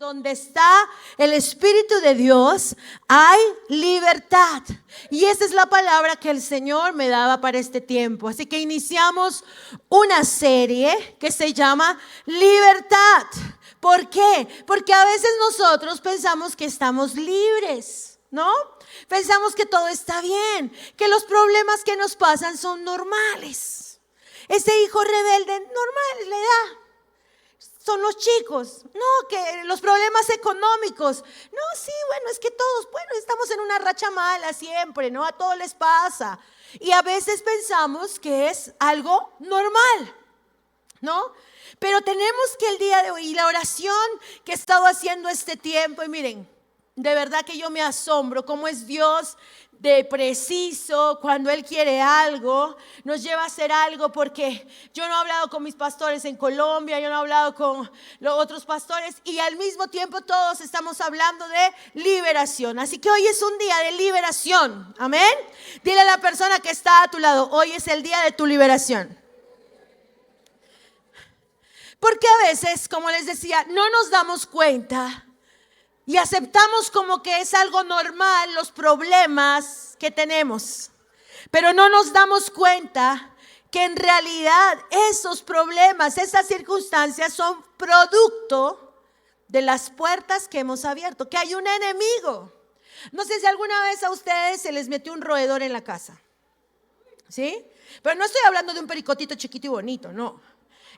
Donde está el Espíritu de Dios, hay libertad. Y esa es la palabra que el Señor me daba para este tiempo. Así que iniciamos una serie que se llama Libertad. ¿Por qué? Porque a veces nosotros pensamos que estamos libres, ¿no? Pensamos que todo está bien, que los problemas que nos pasan son normales. Ese hijo rebelde, normal, le da. Son los chicos, no, que los problemas económicos, no, sí, bueno, es que todos, bueno, estamos en una racha mala siempre, ¿no? A todos les pasa. Y a veces pensamos que es algo normal, ¿no? Pero tenemos que el día de hoy, y la oración que he estado haciendo este tiempo, y miren, de verdad que yo me asombro cómo es Dios de preciso. Cuando Él quiere algo, nos lleva a hacer algo, porque yo no he hablado con mis pastores en Colombia, yo no he hablado con los otros pastores, y al mismo tiempo todos estamos hablando de liberación. Así que hoy es un día de liberación, amén. Dile a la persona que está a tu lado, hoy es el día de tu liberación. Porque a veces, como les decía, no nos damos cuenta y aceptamos como que es algo normal los problemas que tenemos. Pero no nos damos cuenta que en realidad esos problemas, esas circunstancias son producto de las puertas que hemos abierto, que hay un enemigo. No sé si alguna vez a ustedes se les metió un roedor en la casa, ¿sí? Pero no estoy hablando de un pericotito chiquito y bonito, no.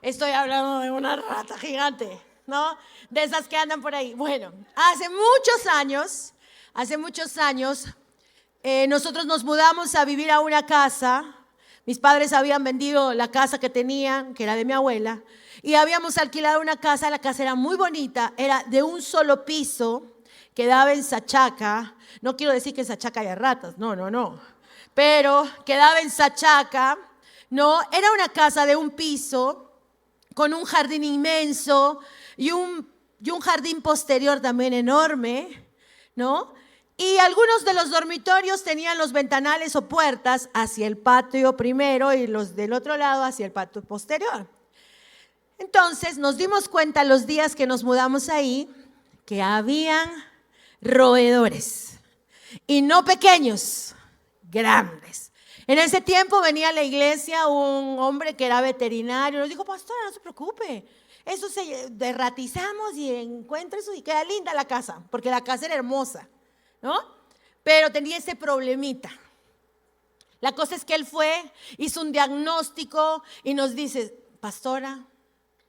Estoy hablando de una rata gigante, ¿no? De esas que andan por ahí. Bueno, hace muchos años, nosotros nos mudamos a vivir a una casa. Mis padres habían vendido la casa que tenían, que era de mi abuela, y habíamos alquilado una casa. La casa era muy bonita, era de un solo piso, quedaba en Sachaca. No quiero decir que en Sachaca haya ratas, no. Pero quedaba en Sachaca, ¿no? Era una casa de un piso, con un jardín inmenso y un jardín posterior también enorme, ¿no? Y algunos de los dormitorios tenían los ventanales o puertas hacia el patio primero y los del otro lado hacia el patio posterior. Entonces nos dimos cuenta los días que nos mudamos ahí que habían roedores, y no pequeños, grandes. En ese tiempo venía a la iglesia un hombre que era veterinario. Nos dijo, pastora, no se preocupe, eso se derratizamos y encuentra eso y queda linda la casa, porque la casa era hermosa, ¿no? Pero tenía ese problemita. La cosa es que él fue, hizo un diagnóstico y nos dice, pastora,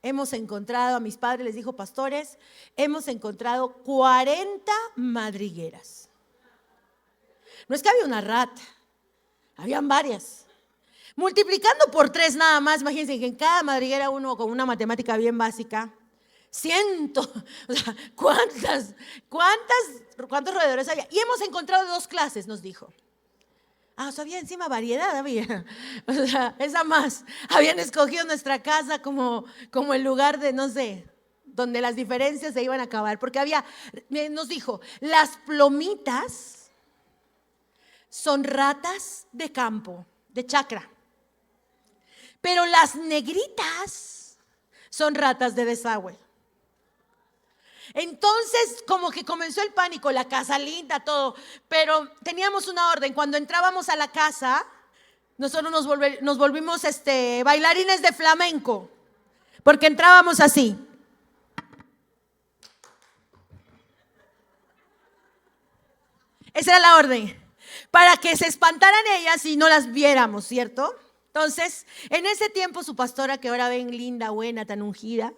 hemos encontrado, a mis padres les dijo, pastores, hemos encontrado 40 madrigueras. No es que había una rata, habían varias. Multiplicando por 3 nada más, imagínense que en cada madriguera uno con una matemática bien básica, 100, o sea, ¿cuántos roedores había? Y hemos encontrado 2 clases, nos dijo. O sea, había encima variedad, había. O sea, esa más. Habían escogido nuestra casa como el lugar de, no sé, donde las diferencias se iban a acabar. Porque nos dijo, las plomitas son ratas de campo, de chacra. Pero las negritas son ratas de desagüe. Entonces, como que comenzó el pánico, la casa linda, todo. Pero teníamos una orden. Cuando entrábamos a la casa, nosotros nos volvimos bailarines de flamenco. Porque entrábamos así. Esa era la orden. Para que se espantaran ellas y no las viéramos, ¿cierto? Entonces, en ese tiempo su pastora, que ahora ven linda, buena, tan ungida,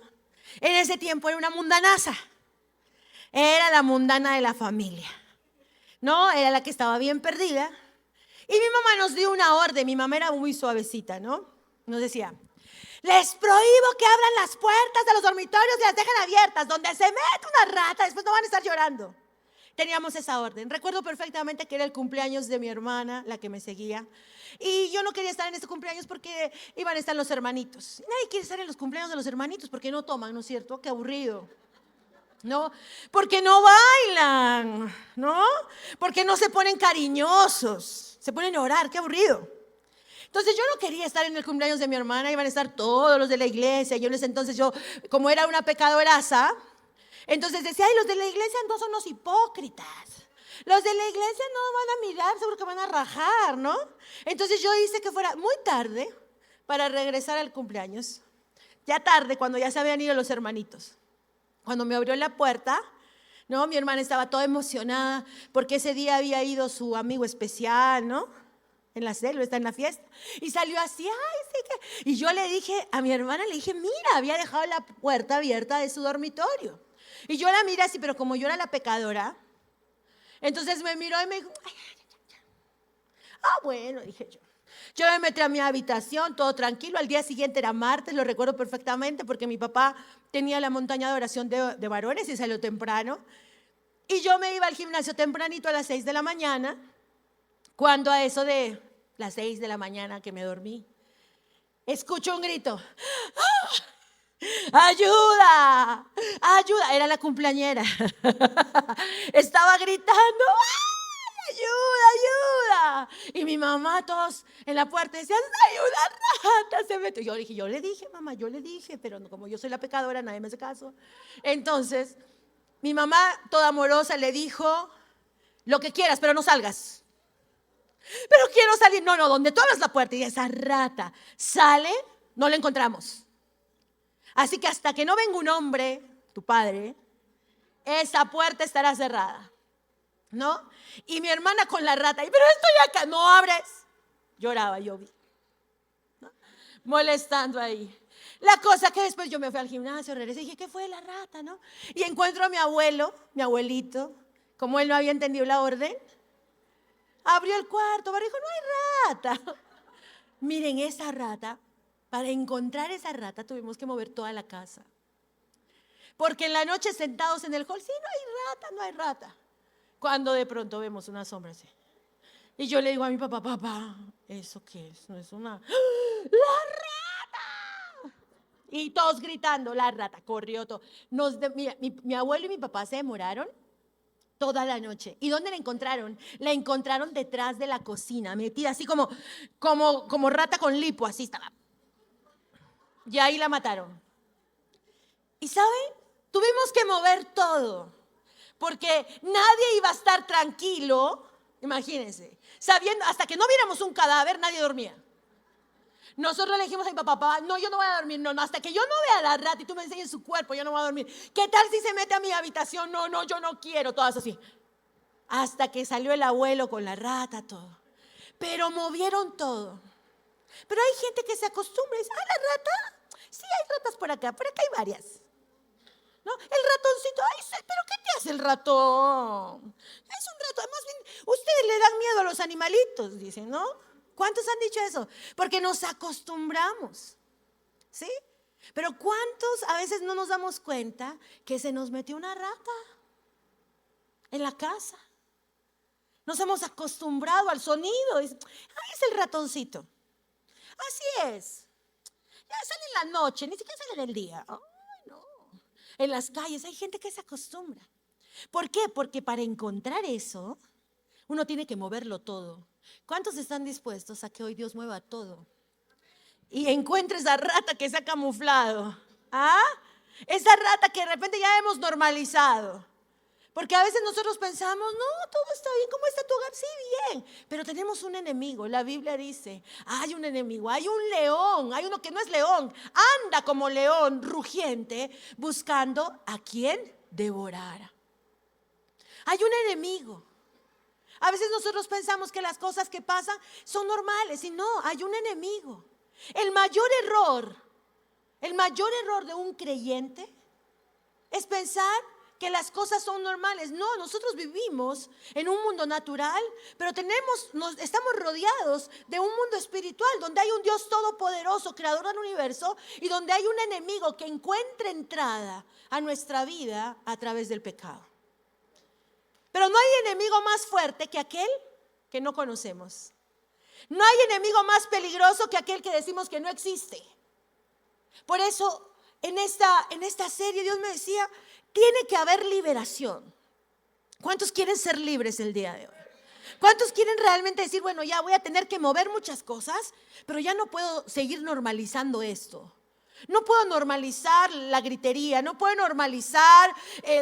en ese tiempo era una mundanaza. Era la mundana de la familia, ¿no? Era la que estaba bien perdida. Y mi mamá nos dio una orden. Mi mamá era muy suavecita, ¿no? Nos decía, les prohíbo que abran las puertas de los dormitorios y las dejen abiertas. Donde se mete una rata, después no van a estar llorando. Teníamos esa orden. Recuerdo perfectamente que era el cumpleaños de mi hermana, la que me seguía. Y yo no quería estar en ese cumpleaños porque iban a estar los hermanitos. Nadie quiere estar en los cumpleaños de los hermanitos porque no toman, ¿no es cierto? Qué aburrido. ¿No? Porque no bailan, ¿no? Porque no se ponen cariñosos, se ponen a orar, qué aburrido. Entonces yo no quería estar en el cumpleaños de mi hermana, iban a estar todos los de la iglesia. Yo en ese entonces, como era una pecadoraza, Entonces decía, ay, los de la iglesia no son los hipócritas. Los de la iglesia no van a mirar, seguro que van a rajar, ¿no? Entonces yo hice que fuera muy tarde para regresar al cumpleaños. Ya tarde, cuando ya se habían ido los hermanitos. Cuando me abrió la puerta, ¿no? Mi hermana estaba toda emocionada porque ese día había ido su amigo especial, ¿no? En la selva, está en la fiesta. Y salió así, ay, sí que... Y yo le dije, a mi hermana le dije, mira, había dejado la puerta abierta de su dormitorio. Y yo la miré así, pero como yo era la pecadora, entonces me miró y me dijo, ay, ay, ay, ay. Ah, bueno, dije yo. Yo me metí a mi habitación, todo tranquilo. Al día siguiente era martes, lo recuerdo perfectamente porque mi papá tenía la montaña de oración de varones y salió temprano. Y yo me iba al gimnasio tempranito a las 6 de la mañana, cuando a eso de las 6 de la mañana que me dormí, escucho un grito. ¡Ah! ¡Ayuda! ¡Ayuda! Era la cumpleañera. Estaba gritando. ¡Ayuda, ayuda! Y mi mamá, todos en la puerta decían, ¡ayuda, rata! Se metió. Yo le dije, mamá, yo le dije, pero como yo soy la pecadora, nadie me hace caso. Entonces, mi mamá, toda amorosa, le dijo, lo que quieras, pero no salgas. Pero quiero salir. No, no, donde tú abras la puerta y esa rata sale, no la encontramos. Así que hasta que no venga un hombre, tu padre, esa puerta estará cerrada. ¿No? Y mi hermana con la rata, pero estoy acá, no abres. Lloraba, yo vi, ¿no? Molestando ahí. La cosa que después yo me fui al gimnasio, regresé y dije, ¿qué fue la rata, no? Y encuentro a mi abuelo, mi abuelito, como él no había entendido la orden, abrió el cuarto, pero dijo, no hay rata. Miren, esa rata, para encontrar esa rata tuvimos que mover toda la casa. Porque en la noche sentados en el hall, sí, no hay rata, no hay rata. Cuando de pronto vemos una sombra así. Y yo le digo a mi papá, papá, ¿eso qué es? No es una... ¡La rata! Y todos gritando, la rata, corrió todo. Mira, mi abuelo y mi papá se demoraron toda la noche. ¿Y dónde la encontraron? La encontraron detrás de la cocina, metida así como rata con lipo, así estaba. Y ahí la mataron. ¿Y saben? Tuvimos que mover todo. Porque nadie iba a estar tranquilo, imagínense, sabiendo, hasta que no viéramos un cadáver, nadie dormía. Nosotros le dijimos a mi papá, no, yo no voy a dormir, no, hasta que yo no vea a la rata y tú me enseñes su cuerpo, yo no voy a dormir. ¿Qué tal si se mete a mi habitación? No, no, yo no quiero, todas así. Hasta que salió el abuelo con la rata, todo. Pero movieron todo. Pero hay gente que se acostumbra y dice, ¿ah, la rata? Sí, hay ratas por acá hay varias. ¿No? El ratoncito, ay, pero ¿qué te hace el ratón? Es un ratón, más bien, ustedes le dan miedo a los animalitos, dicen, ¿no? ¿Cuántos han dicho eso? Porque nos acostumbramos, ¿sí? Pero ¿cuántos a veces no nos damos cuenta que se nos metió una rata en la casa? Nos hemos acostumbrado al sonido, es el ratoncito. Así es. Ya sale en la noche, ni siquiera sale en el día. En las calles hay gente que se acostumbra. ¿Por qué? Porque para encontrar eso, uno tiene que moverlo todo. ¿Cuántos están dispuestos a que hoy Dios mueva todo? Y encuentre esa rata que se ha camuflado. ¿Ah? Esa rata que de repente ya hemos normalizado. Porque a veces nosotros pensamos, no, todo está bien, ¿cómo está tu hogar? Sí, bien, pero tenemos un enemigo. La Biblia dice, hay un enemigo, hay un león, hay uno que no es león, anda como león rugiente buscando a quien devorar. Hay un enemigo. A veces nosotros pensamos que las cosas que pasan son normales y no, hay un enemigo. El mayor error de un creyente es pensar que las cosas son normales. No, nosotros vivimos en un mundo natural, pero estamos rodeados de un mundo espiritual donde hay un Dios todopoderoso, creador del universo, y donde hay un enemigo que encuentra entrada a nuestra vida a través del pecado. Pero no hay enemigo más fuerte que aquel que no conocemos. No hay enemigo más peligroso que aquel que decimos que no existe. Por eso, en esta serie Dios me decía, tiene que haber liberación. ¿Cuántos quieren ser libres el día de hoy? ¿Cuántos quieren realmente decir, bueno, ya voy a tener que mover muchas cosas, pero ya no puedo seguir normalizando esto? No puedo normalizar la gritería, no puedo normalizar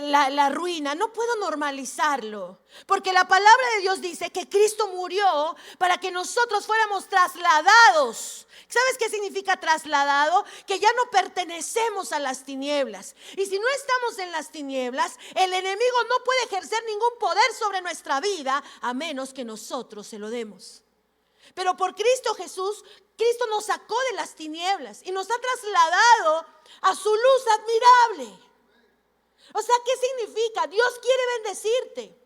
la ruina, no puedo normalizarlo. Porque la palabra de Dios dice que Cristo murió para que nosotros fuéramos trasladados. ¿Sabes qué significa trasladado? Que ya no pertenecemos a las tinieblas. Y si no estamos en las tinieblas, el enemigo no puede ejercer ningún poder sobre nuestra vida a menos que nosotros se lo demos. Pero por Cristo Jesús, Cristo nos sacó de las tinieblas y nos ha trasladado a su luz admirable. O sea, ¿qué significa? Dios quiere bendecirte.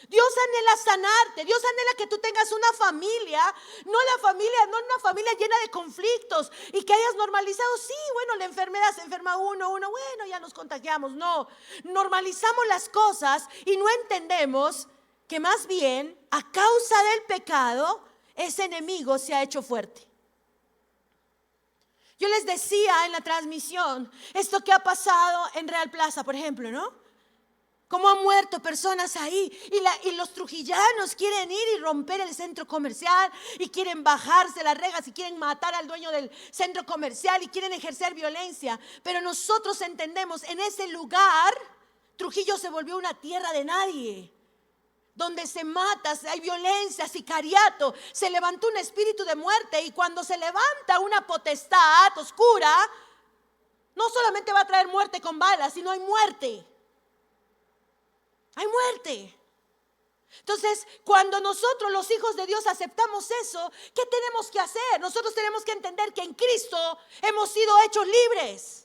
Dios anhela sanarte. Dios anhela que tú tengas una familia, no una familia llena de conflictos y que hayas normalizado. Sí, bueno, la enfermedad se enferma uno, bueno, ya nos contagiamos. No, normalizamos las cosas y no entendemos que más bien a causa del pecado, ese enemigo se ha hecho fuerte. Yo les decía en la transmisión esto que ha pasado en Real Plaza, por ejemplo, ¿no? Cómo han muerto personas ahí y los trujillanos quieren ir y romper el centro comercial y quieren bajarse las rejas y quieren matar al dueño del centro comercial y quieren ejercer violencia. Pero nosotros entendemos, en ese lugar Trujillo se volvió una tierra de nadie, donde se mata, hay violencia, sicariato, se levantó un espíritu de muerte. Y cuando se levanta una potestad oscura, no solamente va a traer muerte con balas, sino hay muerte. Hay muerte. Entonces, cuando nosotros los hijos de Dios aceptamos eso, ¿qué tenemos que hacer? Nosotros tenemos que entender que en Cristo hemos sido hechos libres.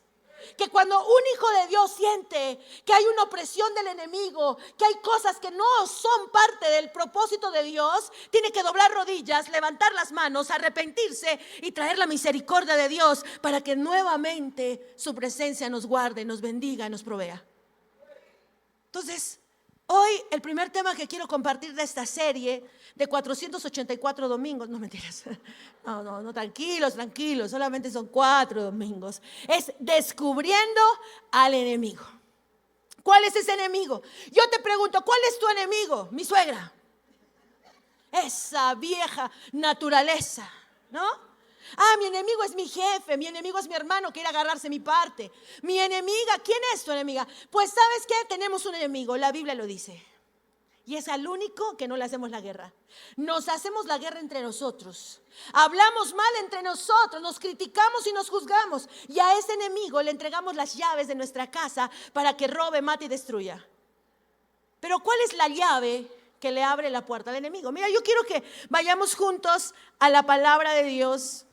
Que cuando un hijo de Dios siente que hay una opresión del enemigo, que hay cosas que no son parte del propósito de Dios, tiene que doblar rodillas, levantar las manos, arrepentirse y traer la misericordia de Dios para que nuevamente su presencia nos guarde, nos bendiga, nos provea. Entonces, hoy el primer tema que quiero compartir de esta serie de 484 domingos, no mentiras, no, tranquilos, solamente son 4 domingos, es descubriendo al enemigo. ¿Cuál es ese enemigo? Yo te pregunto, ¿cuál es tu enemigo? Mi suegra, esa vieja naturaleza, ¿no? Mi enemigo es mi jefe, mi enemigo es mi hermano, quiere agarrarse mi parte. Mi enemiga, ¿quién es tu enemiga? Pues ¿sabes qué? Tenemos un enemigo, la Biblia lo dice. Y es al único que no le hacemos la guerra. Nos hacemos la guerra entre nosotros. Hablamos mal entre nosotros, nos criticamos y nos juzgamos. Y a ese enemigo le entregamos las llaves de nuestra casa para que robe, mate y destruya. Pero ¿cuál es la llave que le abre la puerta al enemigo? Mira, yo quiero que vayamos juntos a la palabra de Dios,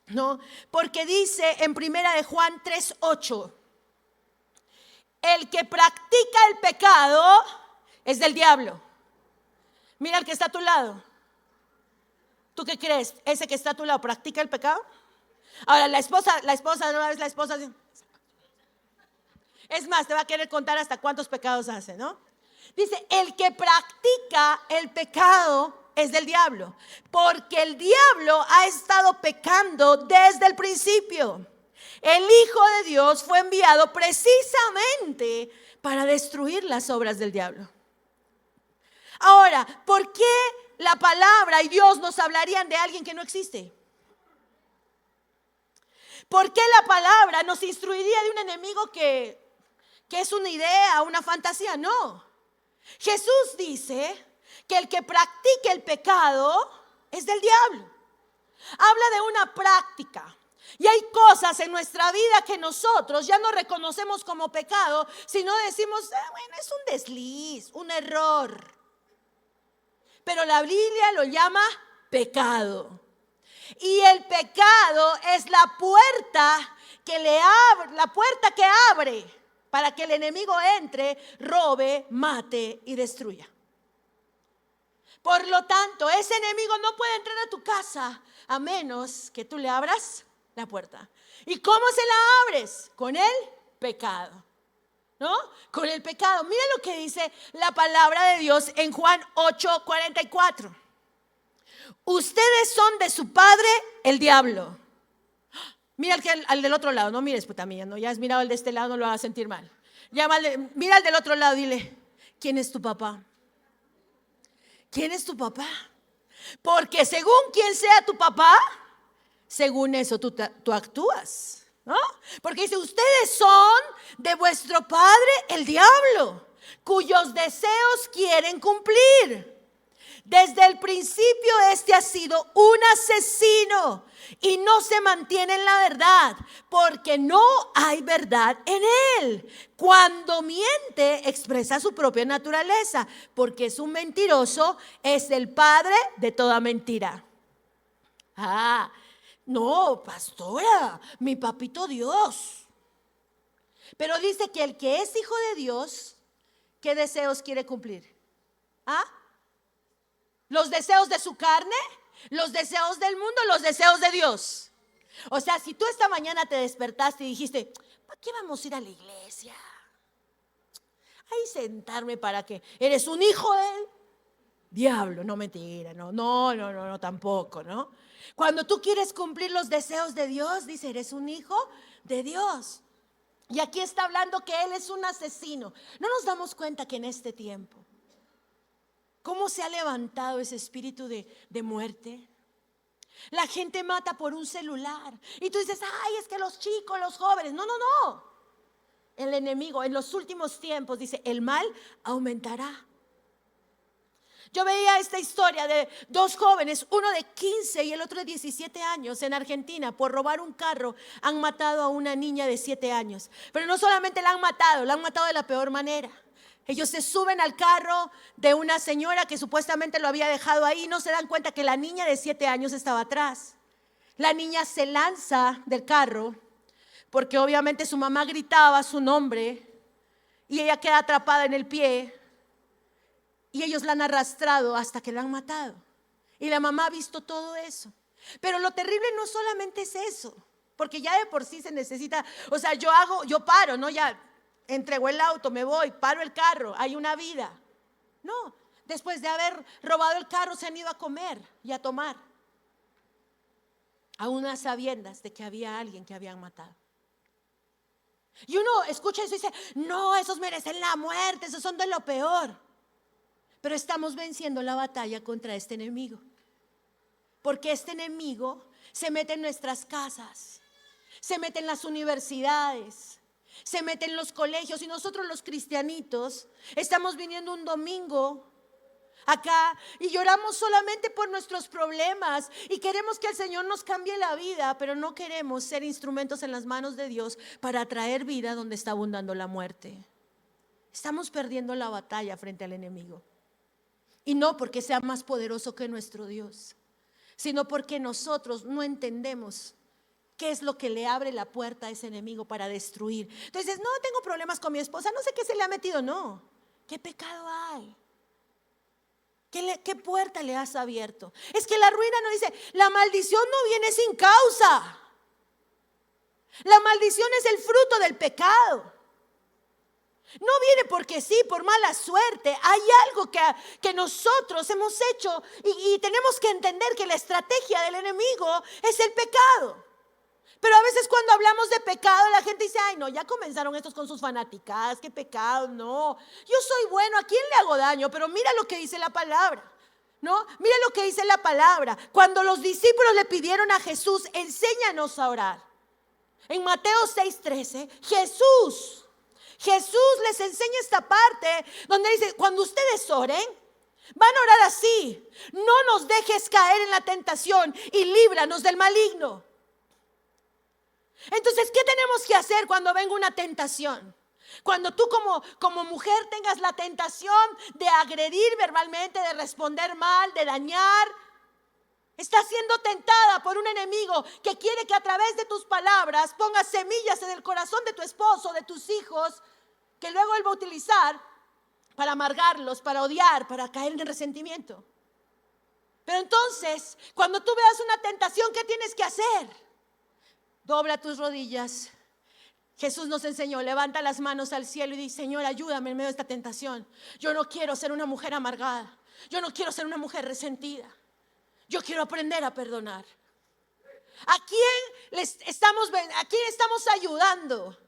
¿no? Porque dice en 1 de Juan 3:8, el que practica el pecado es del diablo. Mira al que está a tu lado. ¿Tú qué crees? ¿Ese que está a tu lado practica el pecado? Ahora la esposa, no es la esposa. Es más, te va a querer contar hasta cuántos pecados hace, ¿no? Dice, el que practica el pecado es del diablo, porque el diablo ha estado pecando desde el principio. El Hijo de Dios fue enviado precisamente para destruir las obras del diablo. Ahora, ¿por qué la palabra y Dios nos hablarían de alguien que no existe? ¿Por qué la palabra nos instruiría de un enemigo que es una idea, una fantasía? No. Jesús dice que el que practique el pecado es del diablo. Habla de una práctica. Y hay cosas en nuestra vida que nosotros ya no reconocemos como pecado, sino decimos, bueno, es un desliz, un error. Pero la Biblia lo llama pecado. Y el pecado es la puerta que abre para que el enemigo entre, robe, mate y destruya. Por lo tanto, ese enemigo no puede entrar a tu casa a menos que tú le abras la puerta. ¿Y cómo se la abres? Con el pecado, ¿no? Con el pecado. Mira lo que dice la palabra de Dios en Juan 8:44. Ustedes son de su padre el diablo. Mira al del otro lado, no mires puta mía, no, ya has mirado al de este lado, no lo hagas sentir mal. Mira al del otro lado, dile, ¿quién es tu papá? ¿Quién es tu papá? Porque según quién sea tu papá, según eso tú actúas. ¿no? Porque dice, ustedes son de vuestro padre el diablo, cuyos deseos quieren cumplir. Desde el principio este ha sido un asesino y no se mantiene en la verdad, porque no hay verdad en él. Cuando miente, expresa su propia naturaleza, porque es un mentiroso, es el padre de toda mentira. No, pastora, mi papito Dios. Pero dice que el que es hijo de Dios, ¿qué deseos quiere cumplir? ¿Los deseos de su carne? ¿Los deseos del mundo? ¿Los deseos de Dios? O sea, si tú esta mañana te despertaste y dijiste, ¿para qué vamos a ir a la iglesia? Ahí sentarme para qué. ¿Eres un hijo del diablo? No, mentira, no, tampoco, ¿no? Cuando tú quieres cumplir los deseos de Dios, dice, eres un hijo de Dios. Y aquí está hablando que Él es un asesino. ¿No nos damos cuenta que en este tiempo, cómo se ha levantado ese espíritu de muerte? La gente mata por un celular. Y tú dices, ay, es que los chicos, los jóvenes. No. El enemigo en los últimos tiempos dice, el mal aumentará. Yo veía esta historia de dos jóvenes, uno de 15 y el otro de 17 años en Argentina. Por robar un carro han matado a una niña de 7 años. Pero no solamente la han matado de la peor manera. Ellos se suben al carro de una señora que supuestamente lo había dejado ahí. No se dan cuenta que la niña de 7 años estaba atrás. La niña se lanza del carro porque obviamente su mamá gritaba su nombre y ella queda atrapada en el pie. Y ellos la han arrastrado hasta que la han matado. Y la mamá ha visto todo eso. Pero lo terrible no solamente es eso, porque ya de por sí se necesita, o sea, yo paro, ¿no? Ya entrego el auto, me voy, paro el carro, hay una vida. No, después de haber robado el carro se han ido a comer y a tomar, a unas sabiendas de que había alguien que habían matado. Y uno escucha eso y dice, no, esos merecen la muerte, esos son de lo peor. Pero estamos venciendo la batalla contra este enemigo. Porque este enemigo se mete en nuestras casas, se mete en las universidades, se mete en los colegios. Y nosotros los cristianitos estamos viniendo un domingo acá y lloramos solamente por nuestros problemas y queremos que el Señor nos cambie la vida, pero no queremos ser instrumentos en las manos de Dios para traer vida donde está abundando la muerte. Estamos perdiendo la batalla frente al enemigo. Y no porque sea más poderoso que nuestro Dios, sino porque nosotros no entendemos qué es lo que le abre la puerta a ese enemigo para destruir. Entonces, no tengo problemas con mi esposa, no sé qué se le ha metido, no. ¿Qué pecado hay? ¿Qué puerta le has abierto? Es que la ruina no dice, la maldición no viene sin causa. La maldición es el fruto del pecado. No viene porque sí, por mala suerte. Hay algo que nosotros hemos hecho y tenemos que entender que la estrategia del enemigo es el pecado. Pero a veces cuando hablamos de pecado la gente dice, ay no, ya comenzaron estos con sus fanaticadas, qué pecado, no. Yo soy bueno, ¿a quién le hago daño? Pero mira lo que dice la palabra, ¿no? Mira lo que dice la palabra. Cuando los discípulos le pidieron a Jesús, enséñanos a orar. En Mateo 6:13, Jesús les enseña esta parte donde dice, cuando ustedes oren, van a orar así: no nos dejes caer en la tentación y líbranos del maligno. Entonces, ¿qué tenemos que hacer cuando venga una tentación? Cuando tú como mujer tengas la tentación de agredir verbalmente, de responder mal, de dañar, estás siendo tentada por un enemigo que quiere que a través de tus palabras pongas semillas en el corazón de tu esposo, de tus hijos, que luego él va a utilizar para amargarlos, para odiar, para caer en el resentimiento. Pero entonces, cuando tú veas una tentación, ¿qué tienes que hacer? Dobla tus rodillas. Jesús nos enseñó, levanta las manos al cielo y dice, Señor, ayúdame en medio de esta tentación. Yo no quiero ser una mujer amargada. Yo no quiero ser una mujer resentida. Yo quiero aprender a perdonar. ¿A quién estamos ayudando?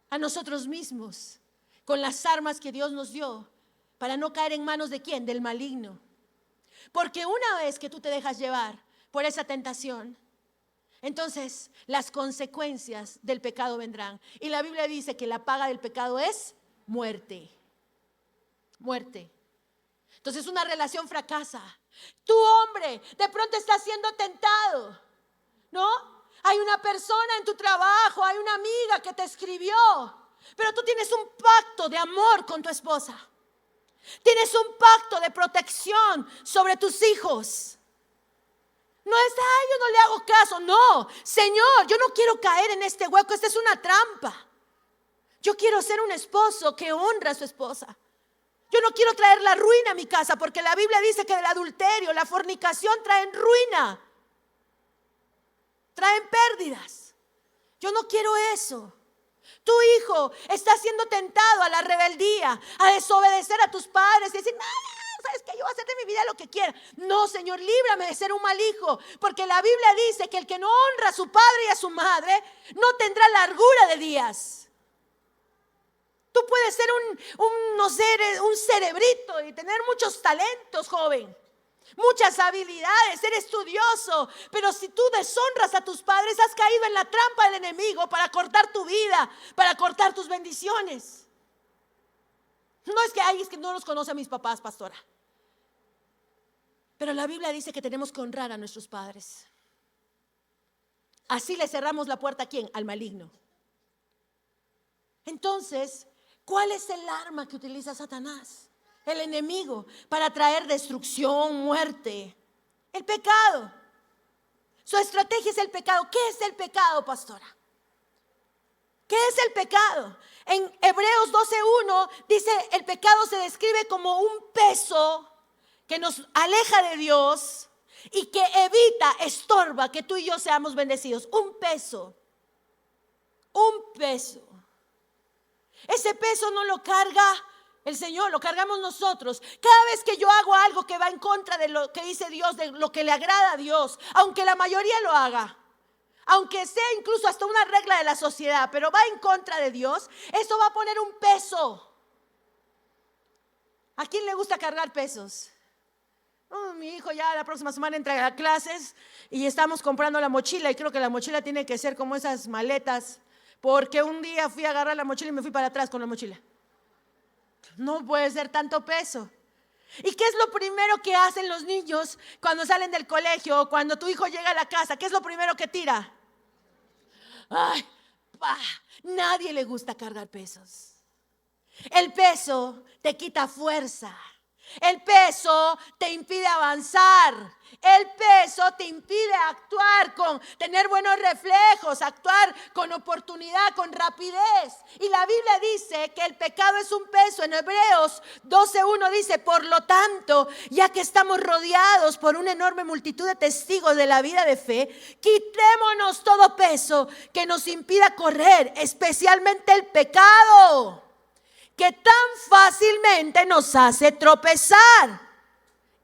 A nosotros mismos, con las armas que Dios nos dio, para no caer en manos de ¿quién? Del maligno. Porque una vez que tú te dejas llevar por esa tentación, entonces las consecuencias del pecado vendrán. Y la Biblia dice que la paga del pecado es muerte. Muerte. Entonces una relación fracasa. Tu hombre de pronto está siendo tentado, ¿no? Hay una persona en tu trabajo, hay una amiga que te escribió, pero tú tienes un pacto de amor con tu esposa. Tienes un pacto de protección sobre tus hijos. No es, ay, yo no le hago caso. No, Señor, yo no quiero caer en este hueco. Esta es una trampa. Yo quiero ser un esposo que honra a su esposa. Yo no quiero traer la ruina a mi casa, porque la Biblia dice que el adulterio, la fornicación traen ruina, traen pérdidas. Yo no quiero eso. Tu hijo está siendo tentado a la rebeldía, a desobedecer a tus padres y decir, no, sabes que yo voy a hacer de mi vida lo que quiera. No, Señor, líbrame de ser un mal hijo, porque la Biblia dice que el que no honra a su padre y a su madre no tendrá largura de días. Tú puedes ser un cerebrito y tener muchos talentos, joven, muchas habilidades, ser estudioso, pero si tú deshonras a tus padres, has caído en la trampa del enemigo para cortar tu vida, para cortar tus bendiciones. No es que, ay, es que no los conoce a mis papás, pastora. Pero la Biblia dice que tenemos que honrar a nuestros padres. Así le cerramos la puerta, ¿a quién? Al maligno. Entonces, ¿cuál es el arma que utiliza Satanás, el enemigo, para traer destrucción, muerte? El pecado. Su estrategia es el pecado. ¿Qué es el pecado, pastora? ¿Qué es el pecado? En Hebreos 12:1 dice, el pecado se describe como un peso que nos aleja de Dios y que evita, estorba que tú y yo seamos bendecidos. Un peso. Un peso. Ese peso no lo carga el Señor, lo cargamos nosotros. Cada vez que yo hago algo que va en contra de lo que dice Dios, de lo que le agrada a Dios, aunque la mayoría lo haga, aunque sea incluso hasta una regla de la sociedad, pero va en contra de Dios, eso va a poner un peso. ¿A quién le gusta cargar pesos? Mi hijo ya la próxima semana entra a clases y estamos comprando la mochila, y creo que la mochila tiene que ser como esas maletas, porque un día fui a agarrar la mochila y me fui para atrás con la mochila. No puede ser tanto peso. ¿Y qué es lo primero que hacen los niños cuando salen del colegio o cuando tu hijo llega a la casa? ¿Qué es lo primero que tira? Ay, nadie le gusta cargar pesos. El peso te quita fuerza. El peso te impide avanzar. El peso te impide actuar tener buenos reflejos, actuar con oportunidad, con rapidez. Y la Biblia dice que el pecado es un peso. En Hebreos 12:1 dice, por lo tanto, ya que estamos rodeados por una enorme multitud de testigos de la vida de fe, quitémonos todo peso que nos impida correr, especialmente el pecado, que tan fácilmente nos hace tropezar,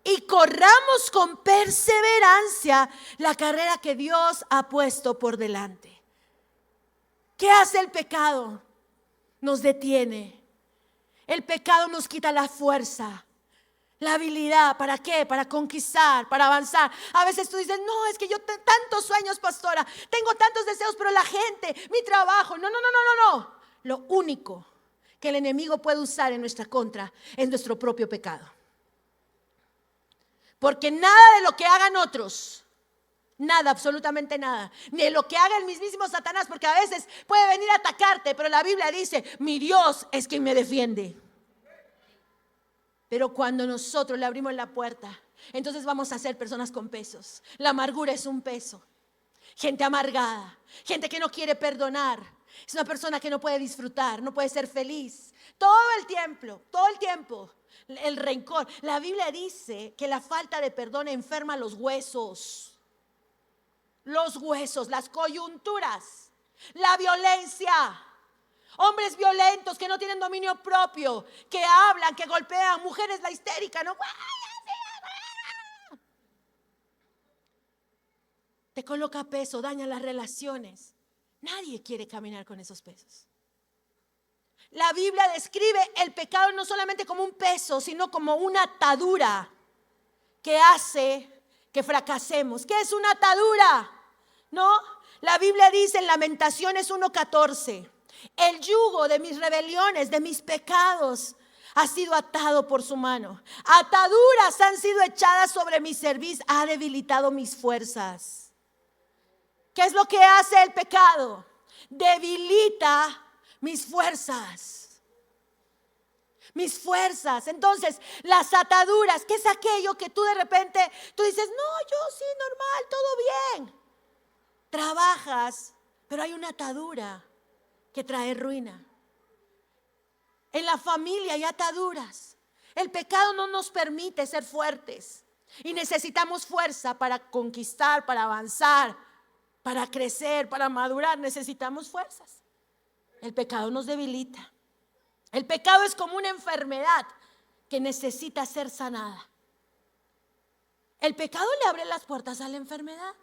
y corramos con perseverancia la carrera que Dios ha puesto por delante. ¿Qué hace el pecado? Nos detiene. El pecado nos quita la fuerza, la habilidad. ¿Para qué? Para conquistar, para avanzar. A veces tú dices, no, es que yo tengo tantos sueños, pastora, tengo tantos deseos, pero la gente, mi trabajo. No. Lo único que el enemigo puede usar en nuestra contra es nuestro propio pecado. Porque nada de lo que hagan otros, nada, absolutamente nada, ni de lo que haga el mismísimo Satanás, porque a veces puede venir a atacarte, pero la Biblia dice, mi Dios es quien me defiende. Pero cuando nosotros le abrimos la puerta, entonces vamos a ser personas con pesos. La amargura es un peso. Gente amargada, gente que no quiere perdonar. Es una persona que no puede disfrutar, no puede ser feliz. Todo el tiempo, el rencor. La Biblia dice que la falta de perdón enferma los huesos, las coyunturas, la violencia. Hombres violentos que no tienen dominio propio, que hablan, que golpean. Mujeres, la histérica, ¿no? Te coloca peso, daña las relaciones. Nadie quiere caminar con esos pesos. La Biblia describe el pecado no solamente como un peso, sino como una atadura que hace que fracasemos. ¿Qué es una atadura? ¿no? La Biblia dice en Lamentaciones 1:14, el yugo de mis rebeliones, de mis pecados, ha sido atado por su mano. Ataduras han sido echadas sobre mi cerviz, ha debilitado mis fuerzas. ¿Qué es lo que hace el pecado? Debilita mis fuerzas. Mis fuerzas. Entonces, las ataduras, ¿qué es aquello que tú de repente, tú dices, no, yo sí, normal, todo bien? Trabajas, pero hay una atadura que trae ruina. En la familia hay ataduras. El pecado no nos permite ser fuertes y necesitamos fuerza para conquistar, para avanzar, para crecer, para madurar. Necesitamos fuerzas. El pecado nos debilita. El pecado es como una enfermedad que necesita ser sanada. El pecado le abre las puertas a la enfermedad.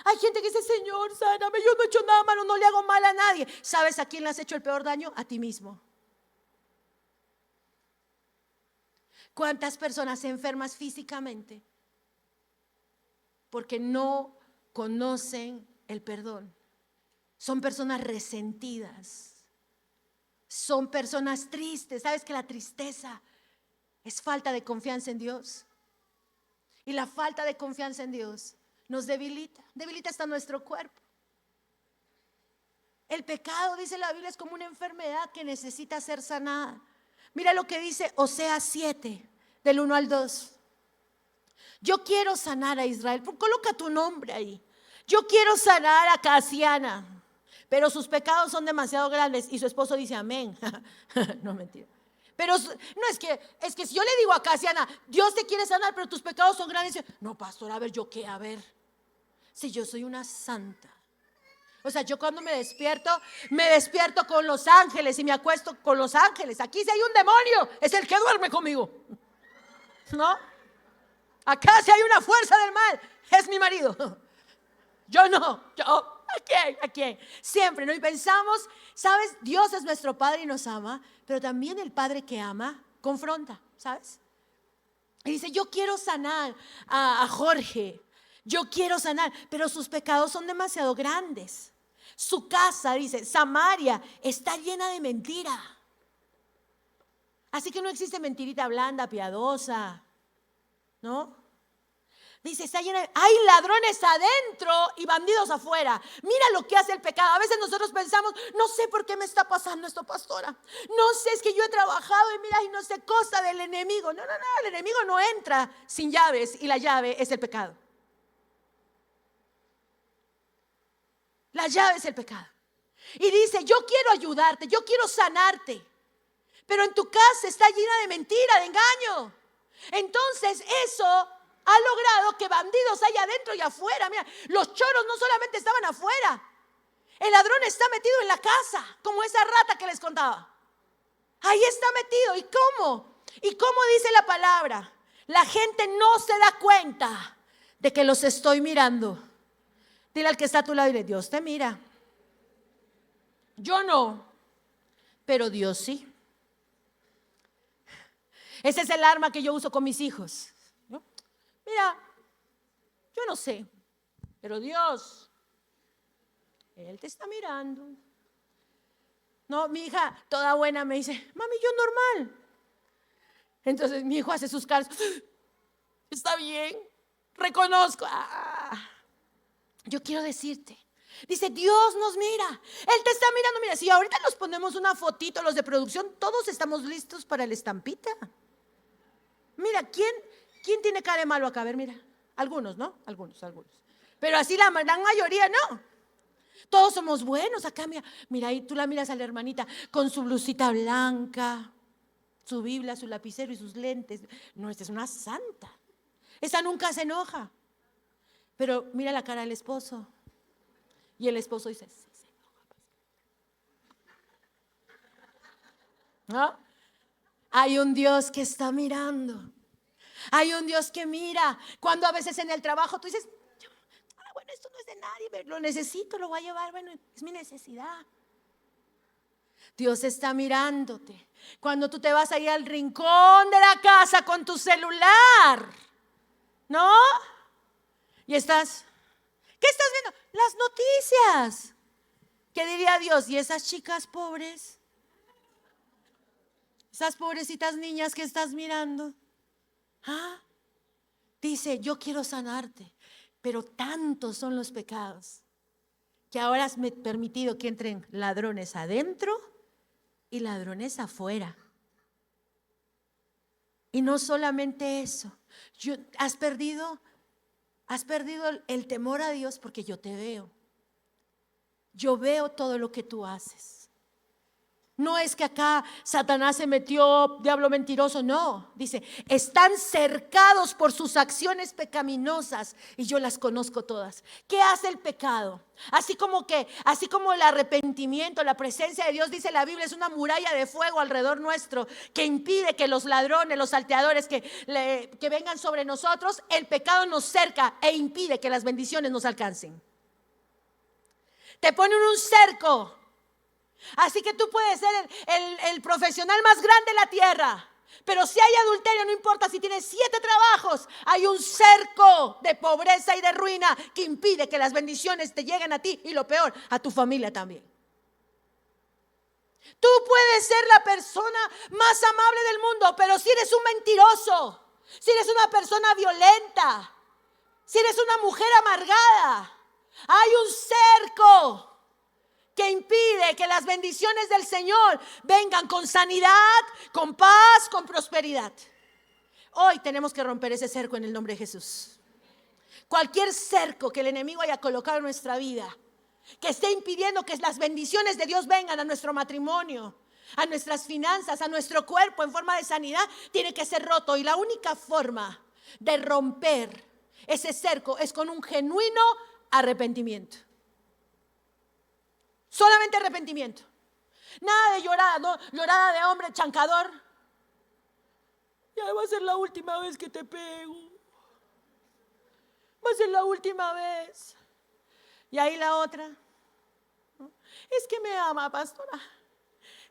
Hay gente que dice, Señor, sáname, yo no he hecho nada malo, no le hago mal a nadie. ¿Sabes a quién le has hecho el peor daño? A ti mismo. ¿Cuántas personas enfermas físicamente? Porque no conocen el perdón. Son personas resentidas. Son personas tristes. ¿Sabes que la tristeza es falta de confianza en Dios? Y la falta de confianza en Dios nos debilita. Debilita hasta nuestro cuerpo. El pecado, dice la Biblia, es como una enfermedad que necesita ser sanada. Mira lo que dice Oseas 7, del 1 al 2. Yo quiero sanar a Israel. Coloca tu nombre ahí. Yo quiero sanar a Casiana, pero sus pecados son demasiado grandes. Y su esposo dice amén. No, mentira. Pero no es que si yo le digo a Casiana, Dios te quiere sanar, pero tus pecados son grandes. No, pastor, a ver, ¿yo qué? A ver. Si yo soy una santa. O sea, yo cuando me despierto con los ángeles y me acuesto con los ángeles. Aquí si hay un demonio, es el que duerme conmigo. ¿No? Acá si hay una fuerza del mal, es mi marido. Yo no, ¿a quién? Siempre, ¿no? Y pensamos, ¿sabes? Dios es nuestro Padre y nos ama, pero también el Padre que ama, confronta, ¿sabes? Y dice, yo quiero sanar a Jorge, yo quiero sanar, pero sus pecados son demasiado grandes. Su casa, dice, Samaria, está llena de mentira. Así que no existe mentirita blanda, piadosa, ¿no? Dice, está llena hay ladrones adentro y bandidos afuera. Mira lo que hace el pecado. A veces nosotros pensamos, no sé por qué me está pasando esto, pastora. No sé, es que yo he trabajado y mira, y no sé, cosa del enemigo. No, el enemigo no entra sin llaves y la llave es el pecado. La llave es el pecado. Y dice, yo quiero ayudarte, yo quiero sanarte. Pero en tu casa está llena de mentira, de engaño. Entonces eso ha logrado que bandidos haya adentro y afuera. Mira, los choros no solamente estaban afuera. El ladrón está metido en la casa, como esa rata que les contaba. Ahí está metido. ¿Y cómo? ¿Y cómo dice la palabra? La gente no se da cuenta de que los estoy mirando. Dile al que está a tu lado y dile, Dios te mira. Yo no, pero Dios sí. Ese es el arma que yo uso con mis hijos, ¿no? Mira, yo no sé, pero Dios, Él te está mirando. No, mi hija toda buena me dice, mami, yo normal. Entonces mi hijo hace sus caras, está bien, reconozco. Yo quiero decirte, dice, Dios nos mira, Él te está mirando. Mira, si ahorita nos ponemos una fotito, los de producción, todos estamos listos para la estampita. Mira, ¿quién tiene cara de malo acá? A ver, mira, algunos, ¿no? Algunos. Pero así la gran mayoría no. Todos somos buenos acá, mira, ahí tú la miras a la hermanita con su blusita blanca, su Biblia, su lapicero y sus lentes. No, esta es una santa. Esa nunca se enoja. Pero mira la cara del esposo. Y el esposo dice, sí, se enoja. ¿No? Hay un Dios que está mirando. Hay un Dios que mira. Cuando a veces en el trabajo tú dices, bueno, esto no es de nadie, lo necesito, lo voy a llevar, bueno, es mi necesidad. Dios está mirándote. Cuando tú te vas a ir al rincón de la casa con tu celular, ¿no? Y estás, ¿Qué estás viendo? Las noticias. ¿Qué diría Dios? ¿Y esas chicas pobres? Esas pobrecitas niñas que estás mirando. ¿Ah? Dice, yo quiero sanarte, pero tantos son los pecados que ahora has permitido que entren ladrones adentro y ladrones afuera. Y no solamente eso, has perdido el temor a Dios porque yo te veo. Yo veo todo lo que tú haces. No es que acá Satanás se metió, diablo mentiroso, no. Dice, están cercados por sus acciones pecaminosas y yo las conozco todas. ¿Qué hace el pecado? Así como el arrepentimiento, la presencia de Dios, dice la Biblia, es una muralla de fuego alrededor nuestro que impide que los ladrones, los salteadores que vengan sobre nosotros. El pecado nos cerca e impide que las bendiciones nos alcancen. Te ponen un cerco. Así que tú puedes ser el profesional más grande de la tierra, pero si hay adulterio, no importa si tienes 7 trabajos, hay un cerco de pobreza y de ruina que impide que las bendiciones te lleguen a ti y, lo peor, a tu familia también. Tú puedes ser la persona más amable del mundo, pero si eres un mentiroso, si eres una persona violenta, si eres una mujer amargada, hay un cerco que impide que las bendiciones del Señor vengan con sanidad, con paz, con prosperidad. Hoy tenemos que romper ese cerco en el nombre de Jesús. Cualquier cerco que el enemigo haya colocado en nuestra vida, que esté impidiendo que las bendiciones de Dios vengan a nuestro matrimonio, a nuestras finanzas, a nuestro cuerpo en forma de sanidad, tiene que ser roto. Y la única forma de romper ese cerco es con un genuino arrepentimiento. Solamente arrepentimiento. Nada de llorada, no, llorada de hombre chancador. Ya va a ser la última vez que te pego. Va a ser la última vez. Y ahí la otra. Es que me ama, pastora.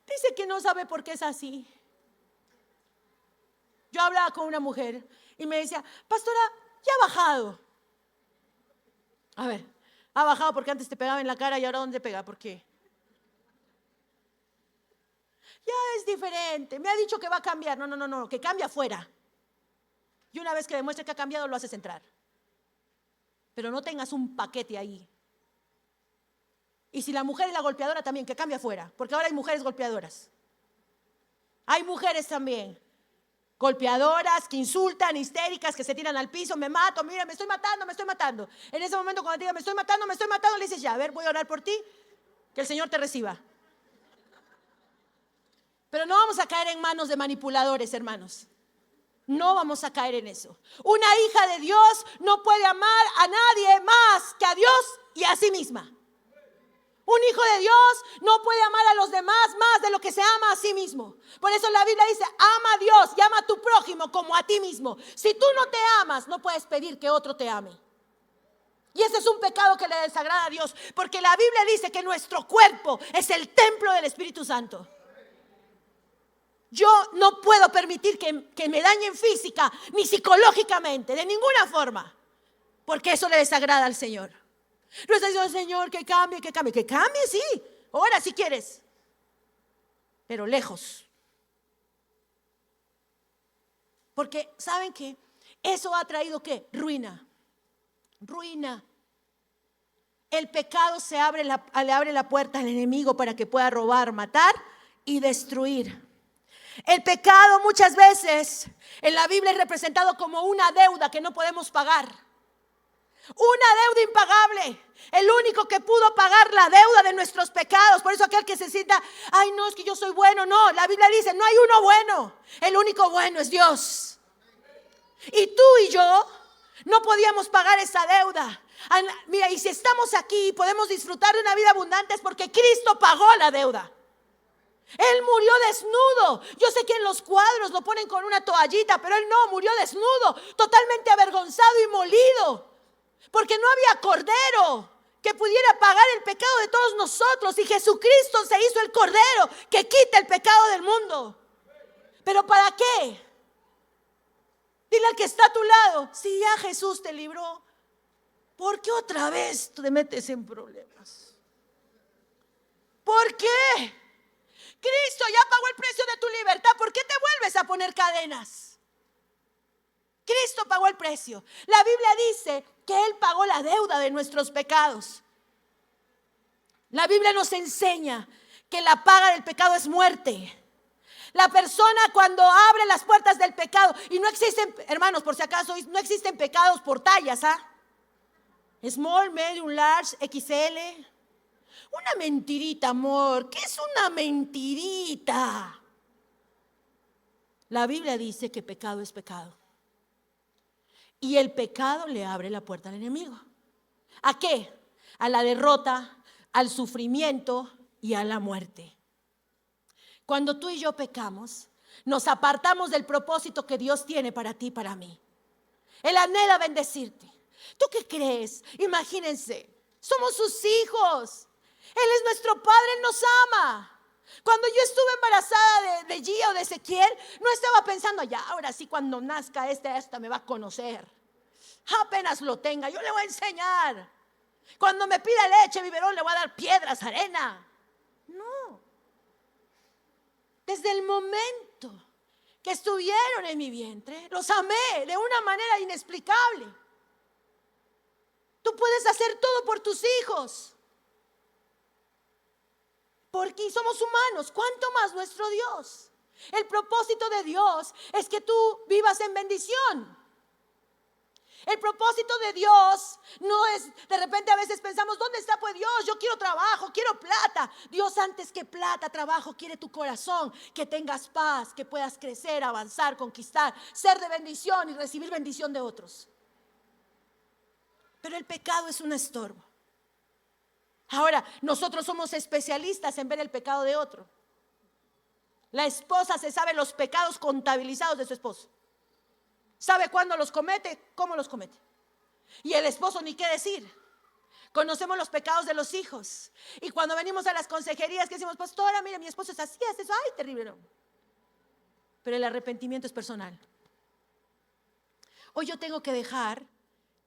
Dice que no sabe por qué es así. Yo hablaba con una mujer y me decía, pastora, ya ha bajado. A ver, ha bajado porque antes te pegaba en la cara y ahora ¿dónde pega? ¿Por qué? Ya es diferente. Me ha dicho que va a cambiar. No, que cambia afuera. Y una vez que demuestre que ha cambiado, lo haces entrar. Pero no tengas un paquete ahí. Y si la mujer es la golpeadora también, que cambie afuera. Porque ahora hay mujeres golpeadoras. Hay mujeres también golpeadoras, que insultan, histéricas, que se tiran al piso, me mato, mira, me estoy matando. En ese momento cuando te diga, me estoy matando, le dices, ya, a ver, voy a orar por ti, que el Señor te reciba. Pero no vamos a caer en manos de manipuladores, hermanos. No vamos a caer en eso. Una hija de Dios no puede amar a nadie más que a Dios y a sí misma. Un hijo de Dios no puede amar a los demás más de lo que se ama a sí mismo. Por eso la Biblia dice, ama a Dios y ama a tu prójimo como a ti mismo. Si tú no te amas, no puedes pedir que otro te ame. Y ese es un pecado que le desagrada a Dios, porque la Biblia dice que nuestro cuerpo es el templo del Espíritu Santo. Yo no puedo permitir que me dañen física ni psicológicamente, de ninguna forma, porque eso le desagrada al Señor. No está diciendo, Señor, que cambie, sí, ahora si quieres, pero lejos. Porque ¿saben qué? Eso ha traído ¿qué? Ruina. El pecado le abre la puerta al enemigo para que pueda robar, matar y destruir. El pecado muchas veces en la Biblia es representado como una deuda que no podemos pagar. Una deuda impagable. El único que pudo pagar la deuda de nuestros pecados. Por eso aquel que se sienta, ay no, es que yo soy bueno. No, la Biblia dice, no hay uno bueno. El único bueno es Dios. Y tú y yo no podíamos pagar esa deuda. Mira, y si estamos aquí y podemos disfrutar de una vida abundante es porque Cristo pagó la deuda. Él murió desnudo. Yo sé que en los cuadros lo ponen con una toallita, pero él no, murió desnudo, totalmente avergonzado y molido. Porque no había cordero que pudiera pagar el pecado de todos nosotros. Y Jesucristo se hizo el cordero que quita el pecado del mundo. ¿Pero para qué? Dile al que está a tu lado, si ya Jesús te libró. ¿Por qué otra vez te metes en problemas? ¿Por qué? Cristo ya pagó el precio de tu libertad. ¿Por qué te vuelves a poner cadenas? Cristo pagó el precio. La Biblia dice que Él pagó la deuda de nuestros pecados. La Biblia nos enseña que la paga del pecado es muerte. La persona cuando abre las puertas del pecado, y no existen, hermanos, por si acaso, no existen pecados por tallas, Small, medium, large, XL. Una mentirita, amor. ¿Qué es una mentirita? La Biblia dice que pecado es pecado. Y el pecado le abre la puerta al enemigo. ¿A qué? A la derrota, al sufrimiento y a la muerte. Cuando tú y yo pecamos, nos apartamos del propósito que Dios tiene para ti y para mí. Él anhela bendecirte. ¿Tú qué crees? Imagínense, somos sus hijos. Él es nuestro Padre, Él nos ama. Cuando yo estuve embarazada de Gia o de Ezequiel, no estaba pensando, ya, ahora sí, cuando nazca esta me va a conocer. Apenas lo tenga, yo le voy a enseñar. Cuando me pida leche, biberón, le voy a dar piedras, arena. No. Desde el momento que estuvieron en mi vientre, los amé de una manera inexplicable. Tú puedes hacer todo por tus hijos. Porque somos humanos, ¿cuánto más nuestro Dios? El propósito de Dios es que tú vivas en bendición. El propósito de Dios no es, de repente a veces pensamos, ¿dónde está pues Dios? Yo quiero trabajo, quiero plata. Dios antes que plata, trabajo, quiere tu corazón, que tengas paz, que puedas crecer, avanzar, conquistar, ser de bendición y recibir bendición de otros. Pero el pecado es un estorbo. Ahora, nosotros somos especialistas en ver el pecado de otro. La esposa se sabe los pecados contabilizados de su esposo. Sabe cuándo los comete, cómo los comete. Y el esposo ni qué decir. Conocemos los pecados de los hijos. Y cuando venimos a las consejerías que decimos, pastora, mire, mi esposo es así, es eso, ay, terrible. No. Pero el arrepentimiento es personal. Hoy yo tengo que dejar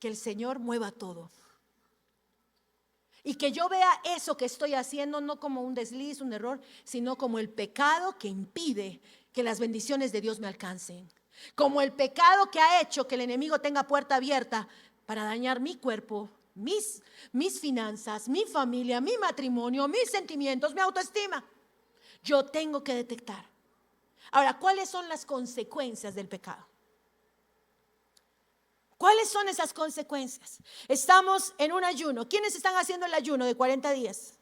que el Señor mueva todo. Y que yo vea eso que estoy haciendo no como un desliz, un error, sino como el pecado que impide que las bendiciones de Dios me alcancen. Como el pecado que ha hecho que el enemigo tenga puerta abierta para dañar mi cuerpo, mis finanzas, mi familia, mi matrimonio, mis sentimientos, mi autoestima. Yo tengo que detectar. Ahora, ¿cuáles son las consecuencias del pecado? ¿Cuáles son esas consecuencias? Estamos en un ayuno. ¿Quiénes están haciendo el ayuno de 40 días?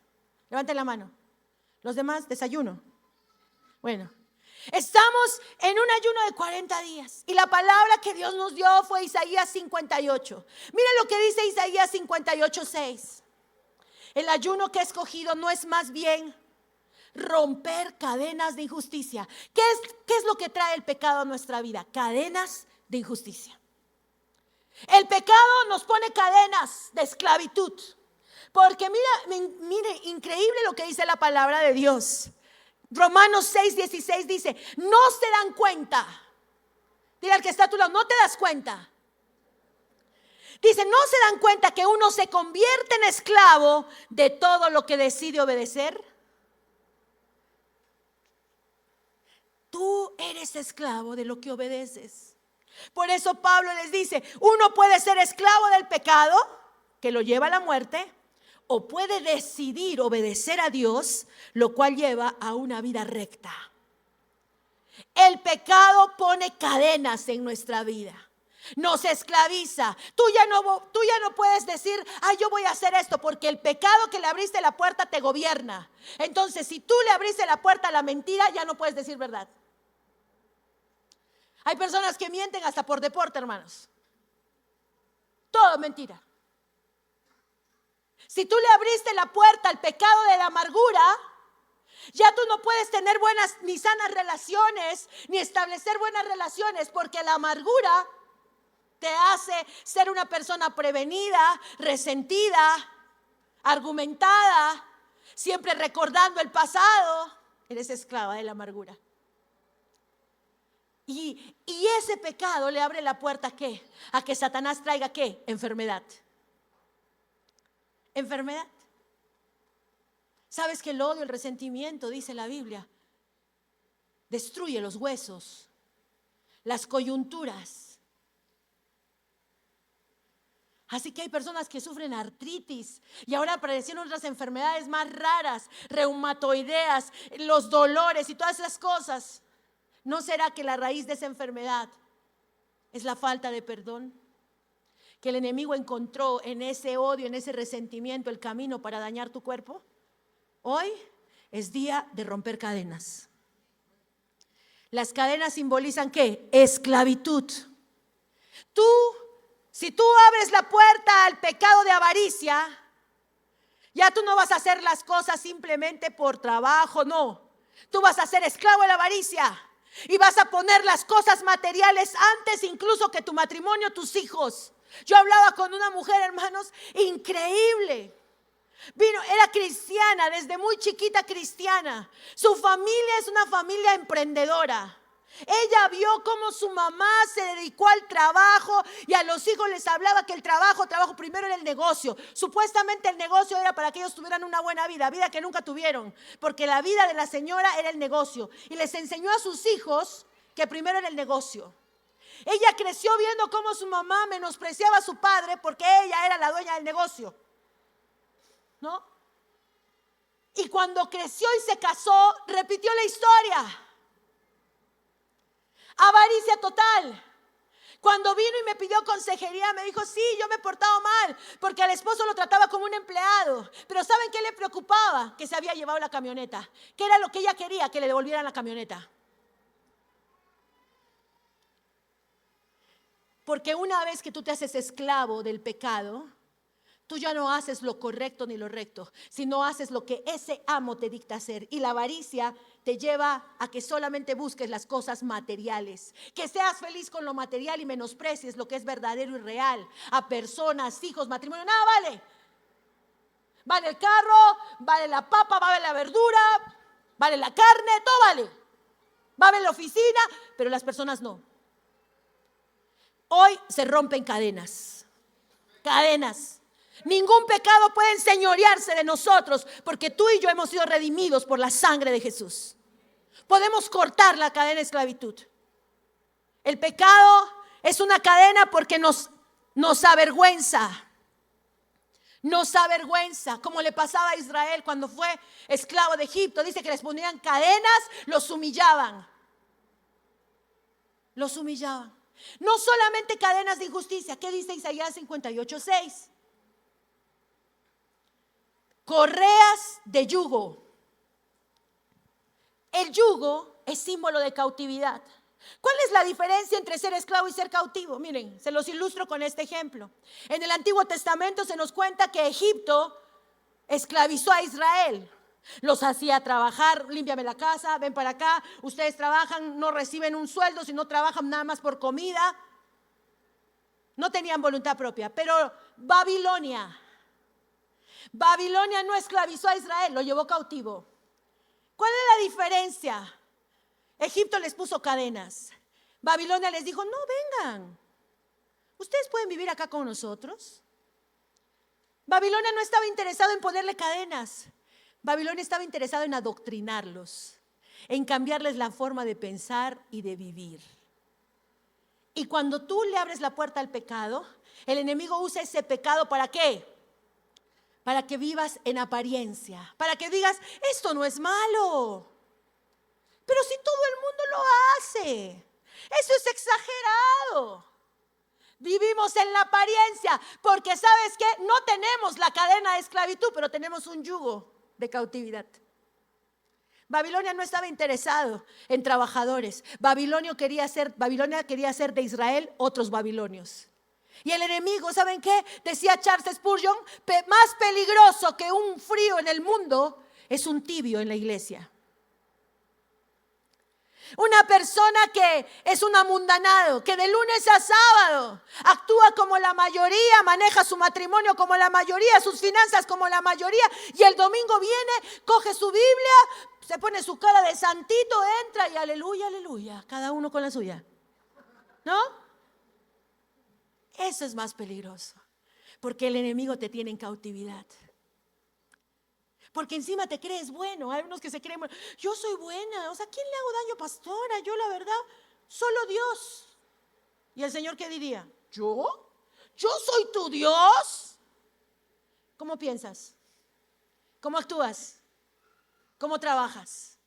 Levanten la mano. Los demás, desayuno. Bueno, estamos en un ayuno de 40 días. Y la palabra que Dios nos dio fue Isaías 58. Miren lo que dice Isaías 58:6. El ayuno que he escogido no es más bien romper cadenas de injusticia. ¿Qué es lo que trae el pecado a nuestra vida? Cadenas de injusticia. El pecado nos pone cadenas de esclavitud. Porque mire, increíble lo que dice la palabra de Dios. Romanos 6:16 dice, no se dan cuenta. Dile al que está a tu lado, no te das cuenta. Dice, no se dan cuenta que uno se convierte en esclavo de todo lo que decide obedecer. Tú eres esclavo de lo que obedeces. Por eso Pablo les dice, uno puede ser esclavo del pecado, que lo lleva a la muerte, o puede decidir obedecer a Dios, lo cual lleva a una vida recta. El pecado pone cadenas en nuestra vida, nos esclaviza. Tú ya no puedes decir, yo voy a hacer esto, porque el pecado que le abriste la puerta te gobierna. Entonces, si tú le abriste la puerta a la mentira, ya no puedes decir verdad. Hay personas que mienten hasta por deporte, hermanos. Todo mentira. Si tú le abriste la puerta al pecado de la amargura, ya tú no puedes tener buenas ni sanas relaciones, ni establecer buenas relaciones, porque la amargura te hace ser una persona prevenida, resentida, argumentada, siempre recordando el pasado. Eres esclava de la amargura. Y ese pecado le abre la puerta ¿a qué? A que Satanás traiga ¿qué? Enfermedad. enfermedad. ¿Sabes que el odio, el resentimiento, dice la Biblia, destruye los huesos, las coyunturas? Así que hay personas que sufren artritis y ahora aparecieron otras enfermedades más raras, reumatoideas, los dolores y todas esas cosas. ¿No será que la raíz de esa enfermedad es la falta de perdón? Que el enemigo encontró en ese odio, en ese resentimiento, el camino para dañar tu cuerpo. Hoy es día de romper cadenas. Las cadenas simbolizan ¿qué? Esclavitud. Si tú abres la puerta al pecado de avaricia, ya tú no vas a hacer las cosas simplemente por trabajo, no. Tú vas a ser esclavo de la avaricia y vas a poner las cosas materiales antes incluso que tu matrimonio, tus hijos. Yo hablaba con una mujer, hermanos, increíble. Era cristiana, desde muy chiquita cristiana. Su familia es una familia emprendedora. Ella vio cómo su mamá se dedicó al trabajo y a los hijos les hablaba que el trabajo primero era el negocio. Supuestamente el negocio era para que ellos tuvieran una buena vida que nunca tuvieron, porque la vida de la señora era el negocio. Y les enseñó a sus hijos que primero era el negocio. Ella creció viendo cómo su mamá menospreciaba a su padre porque ella era la dueña del negocio, ¿no? Y cuando creció y se casó, repitió la historia. Avaricia total. Cuando vino y me pidió consejería, me dijo, sí, yo me he portado mal, porque al esposo lo trataba como un empleado. Pero ¿saben qué le preocupaba? Que se había llevado la camioneta. ¿Qué era lo que ella quería? Que le devolvieran la camioneta. Porque una vez que tú te haces esclavo del pecado, tú ya no haces lo correcto ni lo recto, sino haces lo que ese amo te dicta hacer. Y la avaricia te lleva a que solamente busques las cosas materiales, que seas feliz con lo material y menosprecies lo que es verdadero y real, a personas, hijos, matrimonio. Nada vale. Vale el carro, vale la papa, vale la verdura, vale la carne, todo vale. Vale la oficina, pero las personas no. Hoy se rompen cadenas. Cadenas. Ningún pecado puede enseñorearse de nosotros, porque tú y yo hemos sido redimidos por la sangre de Jesús. Podemos cortar la cadena de esclavitud. El pecado es una cadena porque nos avergüenza. Nos avergüenza, como le pasaba a Israel cuando fue esclavo de Egipto. Dice que les ponían cadenas, los humillaban. Los humillaban. No solamente cadenas de injusticia. ¿Qué dice Isaías 58:6? Correas de yugo. El yugo es símbolo de cautividad. ¿Cuál es la diferencia entre ser esclavo y ser cautivo? Miren, se los ilustro con este ejemplo. En el Antiguo Testamento se nos cuenta que Egipto esclavizó a Israel. Los hacía trabajar, límpiame la casa, ven para acá, ustedes trabajan, no reciben un sueldo, sino trabajan nada más por comida. No tenían voluntad propia, pero Babilonia no esclavizó a Israel, lo llevó cautivo. ¿Cuál es la diferencia? Egipto les puso cadenas. Babilonia les dijo, no, vengan, ustedes pueden vivir acá con nosotros. Babilonia no estaba interesado en ponerle cadenas. Babilonia estaba interesado en adoctrinarlos, en cambiarles la forma de pensar y de vivir. Y cuando tú le abres la puerta al pecado, el enemigo usa ese pecado ¿para qué? Para que vivas en apariencia, para que digas, esto no es malo. Pero si todo el mundo lo hace, eso es exagerado. Vivimos en la apariencia, porque ¿sabes qué? No tenemos la cadena de esclavitud, pero tenemos un yugo de cautividad. Babilonia no estaba interesado en trabajadores. Babilonia quería hacer de Israel otros babilonios. Y el enemigo, ¿saben qué? Decía Charles Spurgeon, más peligroso que un frío en el mundo es un tibio en la iglesia. Una persona que es un amundanado, que de lunes a sábado actúa como la mayoría, maneja su matrimonio como la mayoría, sus finanzas como la mayoría, y el domingo viene, coge su Biblia, se pone su cara de santito, entra y aleluya, aleluya, cada uno con la suya, ¿no? Eso es más peligroso, porque el enemigo te tiene en cautividad. Porque encima te crees bueno. Hay unos que se creen, bueno, yo soy buena. O sea, ¿quién le hago daño, pastora? Yo la verdad, solo Dios. ¿Y el Señor qué diría? ¿Yo? ¿Yo soy tu Dios? ¿Cómo piensas? ¿Cómo actúas? ¿Cómo trabajas?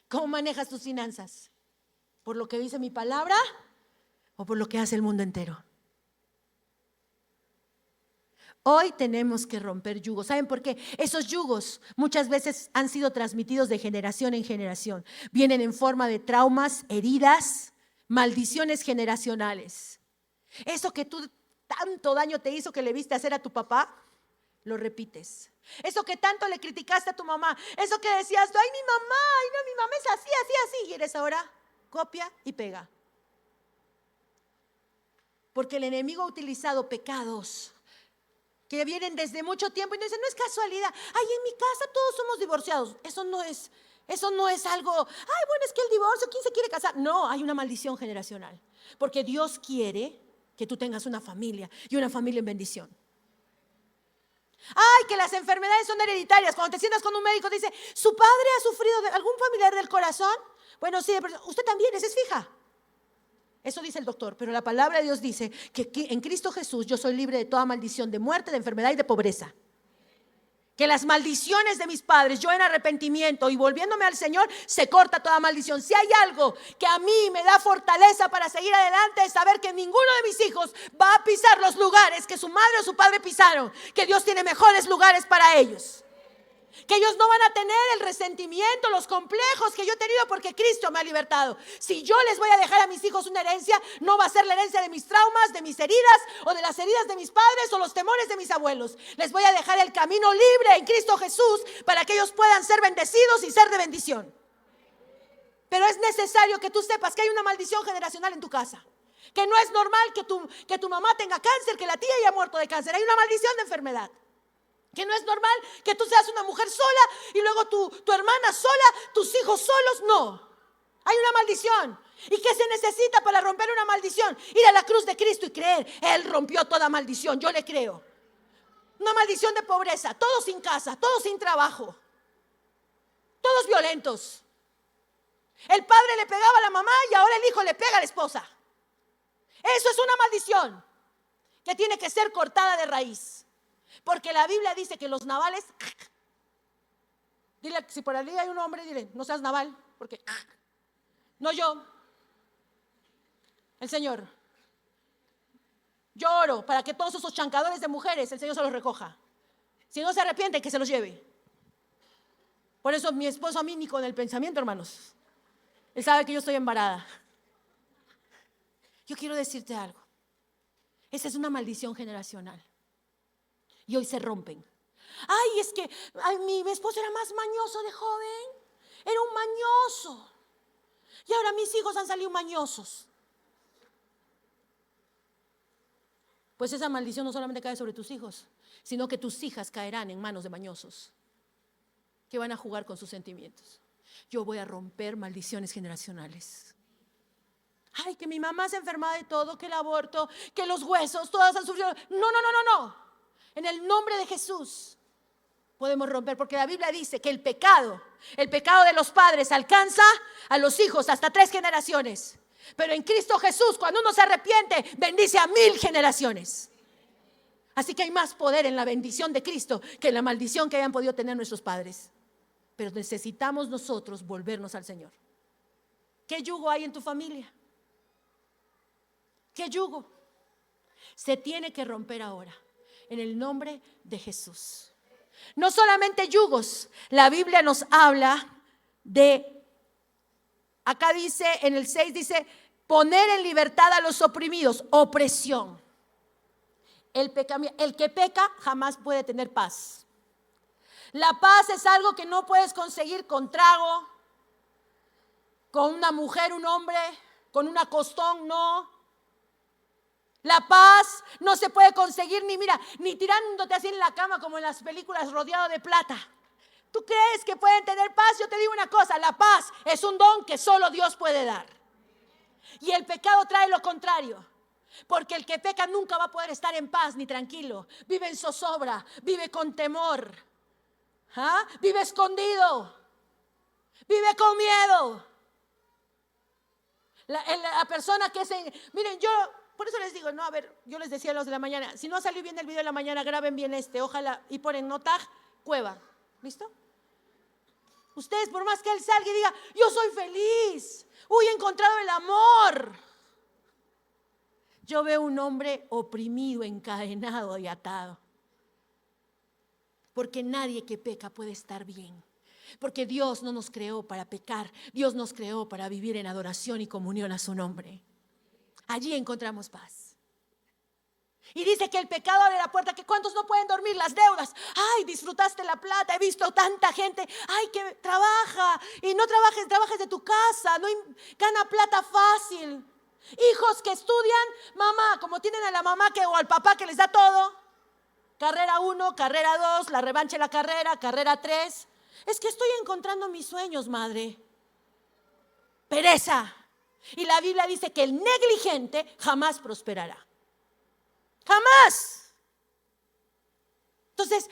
¿Cómo manejas tus finanzas? ¿Por lo que dice mi palabra o por lo que hace el mundo entero? Hoy tenemos que romper yugos. ¿Saben por qué? Esos yugos muchas veces han sido transmitidos de generación en generación. Vienen en forma de traumas, heridas, maldiciones generacionales. Eso que tú tanto daño te hizo que le viste hacer a tu papá, lo repites. Eso que tanto le criticaste a tu mamá, eso que decías, ay mi mamá es así, así, así, y eres ahora copia y pega. Porque el enemigo ha utilizado pecados que vienen desde mucho tiempo y no dicen, no es casualidad, ay, en mi casa todos somos divorciados. Eso no es algo, ay, bueno, es que el divorcio, ¿quién se quiere casar? No, hay una maldición generacional, porque Dios quiere que tú tengas una familia y una familia en bendición. Ay, que las enfermedades son hereditarias. Cuando te sientas con un médico, te dice, ¿su padre ha sufrido de algún familiar del corazón? Bueno, sí, pero usted también, esa es fija. Eso dice el doctor, pero la palabra de Dios dice que en Cristo Jesús yo soy libre de toda maldición, de muerte, de enfermedad y de pobreza. Que las maldiciones de mis padres, yo en arrepentimiento y volviéndome al Señor, se corta toda maldición. Si hay algo que a mí me da fortaleza para seguir adelante, es saber que ninguno de mis hijos va a pisar los lugares que su madre o su padre pisaron. Que Dios tiene mejores lugares para ellos. Que ellos no van a tener el resentimiento, los complejos que yo he tenido porque Cristo me ha libertado. Si yo les voy a dejar a mis hijos una herencia, no va a ser la herencia de mis traumas, de mis heridas o de las heridas de mis padres o los temores de mis abuelos. Les voy a dejar el camino libre en Cristo Jesús para que ellos puedan ser bendecidos y ser de bendición. Pero es necesario que tú sepas que hay una maldición generacional en tu casa. Que no es normal que tu mamá tenga cáncer, que la tía haya muerto de cáncer. Hay una maldición de enfermedad. Que no es normal que tú seas una mujer sola y luego tu hermana sola, tus hijos solos. No, hay una maldición. ¿Y qué se necesita para romper una maldición? Ir a la cruz de Cristo y creer. Él rompió toda maldición, yo le creo. Una maldición de pobreza, todos sin casa, todos sin trabajo, todos violentos. El padre le pegaba a la mamá y ahora el hijo le pega a la esposa. Eso es una maldición que tiene que ser cortada de raíz. Porque la Biblia dice que los navales, dile, si por allí hay un hombre, dile, no seas naval, porque no yo, el Señor. Yo oro para que todos esos chancadores de mujeres, el Señor se los recoja. Si no se arrepiente, que se los lleve. Por eso mi esposo a mí ni con el pensamiento, hermanos. Él sabe que yo estoy embarada. Yo quiero decirte algo. Esa es una maldición generacional. Y hoy se rompen. Ay, es que mi esposo era más mañoso de joven. Era un mañoso. Y ahora mis hijos han salido mañosos. Pues esa maldición no solamente cae sobre tus hijos, sino que tus hijas caerán en manos de mañosos que van a jugar con sus sentimientos. Yo voy a romper maldiciones generacionales. Ay, que mi mamá se enferma de todo, que el aborto, que los huesos, todas han sufrido. No. En el nombre de Jesús podemos romper, porque la Biblia dice que el pecado de los padres alcanza a los hijos hasta 3 generaciones. Pero en Cristo Jesús, cuando uno se arrepiente, bendice a 1000 generaciones. Así que hay más poder en la bendición de Cristo que en la maldición que hayan podido tener nuestros padres. Pero necesitamos nosotros volvernos al Señor. ¿Qué yugo hay en tu familia? ¿Qué yugo? Se tiene que romper ahora. En el nombre de Jesús. No solamente yugos, la Biblia nos habla de, acá dice, en el 6 dice, poner en libertad a los oprimidos, opresión. El que peca jamás puede tener paz. La paz es algo que no puedes conseguir con trago, con una mujer, un hombre, con un acostón, no. La paz no se puede conseguir ni tirándote así en la cama como en las películas rodeado de plata. ¿Tú crees que pueden tener paz? Yo te digo una cosa, la paz es un don que solo Dios puede dar. Y el pecado trae lo contrario. Porque el que peca nunca va a poder estar en paz ni tranquilo. Vive en zozobra, vive con temor. ¿Ah? Vive escondido, vive con miedo. La persona que miren, yo por eso les digo, no, a ver, yo les decía a los de la mañana, si no ha salido bien el video de la mañana, graben bien ojalá, y ponen no tag, cueva, ¿listo? Ustedes, por más que él salga y diga, yo soy feliz, uy, he encontrado el amor. Yo veo un hombre oprimido, encadenado y atado. Porque nadie que peca puede estar bien. Porque Dios no nos creó para pecar, Dios nos creó para vivir en adoración y comunión a su nombre. Allí encontramos paz. Y dice que el pecado abre la puerta, que cuántos no pueden dormir, las deudas. Ay, disfrutaste la plata, he visto tanta gente, ay, que trabaja y no trabajes de tu casa, no gana plata fácil. Hijos que estudian, mamá, como tienen a la mamá o al papá que les da todo. Carrera 1, carrera 2, la revancha de la carrera 3. Es que estoy encontrando mis sueños, madre. Pereza. Y la Biblia dice que el negligente jamás prosperará. Jamás. Entonces,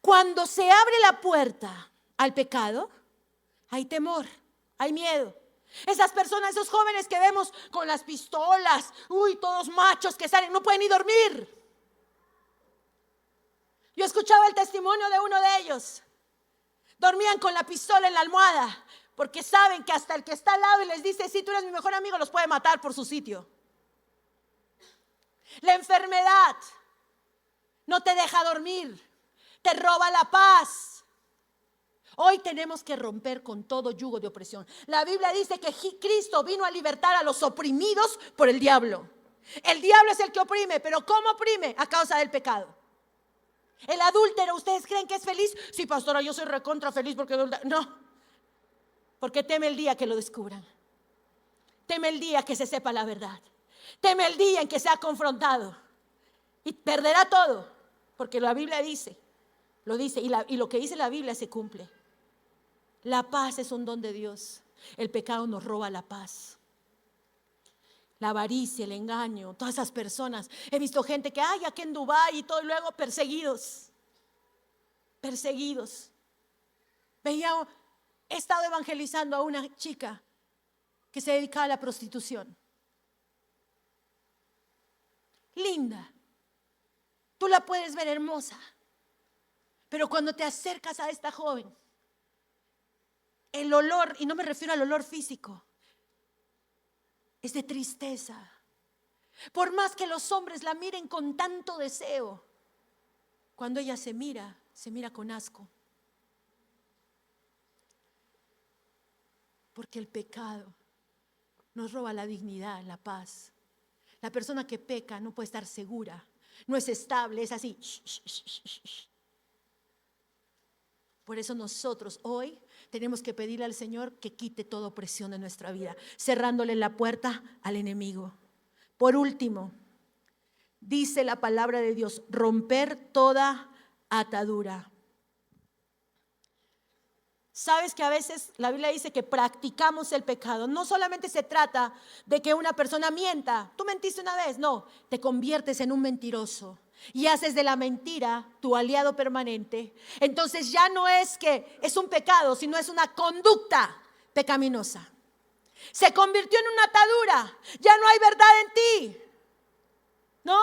cuando se abre la puerta al pecado, hay temor, hay miedo. Esas personas, esos jóvenes que vemos con las pistolas, uy, todos machos que salen, no pueden ni dormir. Yo escuchaba el testimonio de uno de ellos. Dormían con la pistola en la almohada porque saben que hasta el que está al lado y les dice, sí, tú eres mi mejor amigo, los puede matar por su sitio. La enfermedad no te deja dormir, te roba la paz. Hoy tenemos que romper con todo yugo de opresión. La Biblia dice que Cristo vino a libertar a los oprimidos por el diablo. El diablo es el que oprime, pero ¿cómo oprime? A causa del pecado. El adúltero, ¿ustedes creen que es feliz? Sí, pastora, yo soy recontra feliz porque no, porque teme el día que lo descubran. Teme el día que se sepa la verdad. Teme el día en que sea confrontado y perderá todo, porque la Biblia dice, lo dice y lo que dice la Biblia se cumple. La paz es un don de Dios. El pecado nos roba la paz. La avaricia, el engaño, todas esas personas. He visto gente que hay aquí en Dubái y todo, y luego perseguidos. He estado evangelizando a una chica que se dedicaba a la prostitución. Linda. Tú la puedes ver hermosa. Pero cuando te acercas a esta joven, el olor, y no me refiero al olor físico, es de tristeza. Por más que los hombres la miren con tanto deseo, cuando ella se mira con asco. Porque el pecado nos roba la dignidad, la paz. La persona que peca no puede estar segura, no es estable, es así. Por eso nosotros hoy tenemos que pedirle al Señor que quite toda opresión de nuestra vida, cerrándole la puerta al enemigo. Por último, dice la palabra de Dios, romper toda atadura. Sabes que a veces la Biblia dice que practicamos el pecado. No solamente se trata de que una persona mienta. Tú mentiste una vez, no, te conviertes en un mentiroso y haces de la mentira tu aliado permanente. Entonces ya no es que es un pecado, sino es una conducta pecaminosa. Se convirtió en una atadura, ya no hay verdad en ti, ¿no?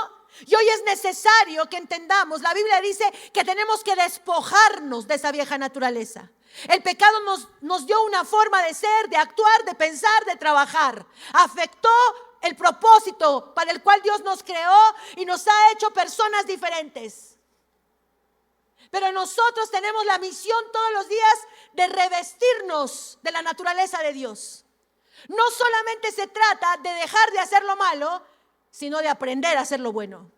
Y hoy es necesario que entendamos, la Biblia dice que tenemos que despojarnos de esa vieja naturaleza. El pecado nos dio una forma de ser, de actuar, de pensar, de trabajar. Afectó el propósito para el cual Dios nos creó y nos ha hecho personas diferentes. Pero nosotros tenemos la misión todos los días de revestirnos de la naturaleza de Dios. No solamente se trata de dejar de hacer lo malo, sino de aprender a hacer lo bueno.